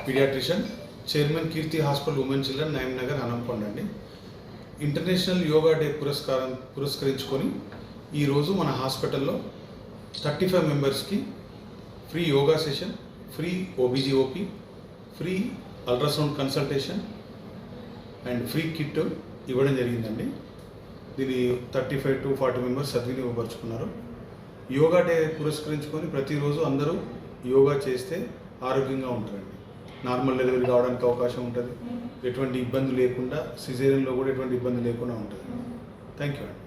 Paediatrician, chairman Keerthi hospital women children, నగర్ హనంకొండ అండి. International yoga day పురస్కరించుకొని ఈరోజు మన హాస్పిటల్లో 35 మెంబర్స్కి free yoga session, free OBG OP, free ultrasound consultation and free kit ఇవ్వడం జరిగిందండి. దీన్ని 35 to 40 మెంబర్స్ సద్వినియోగపరుచుకున్నారు. యోగా డే పురస్కరించుకొని ప్రతిరోజు అందరూ యోగా చేస్తే ఆరోగ్యంగా ఉంటారండి. నార్మల్ డెలివరీ కావడానికి అవకాశం ఉంటుంది. ఎటువంటి ఇబ్బంది లేకుండా, సిజేరియన్లో కూడా ఎటువంటి ఇబ్బంది లేకుండా ఉంటుంది. థ్యాంక్ యూ అండి.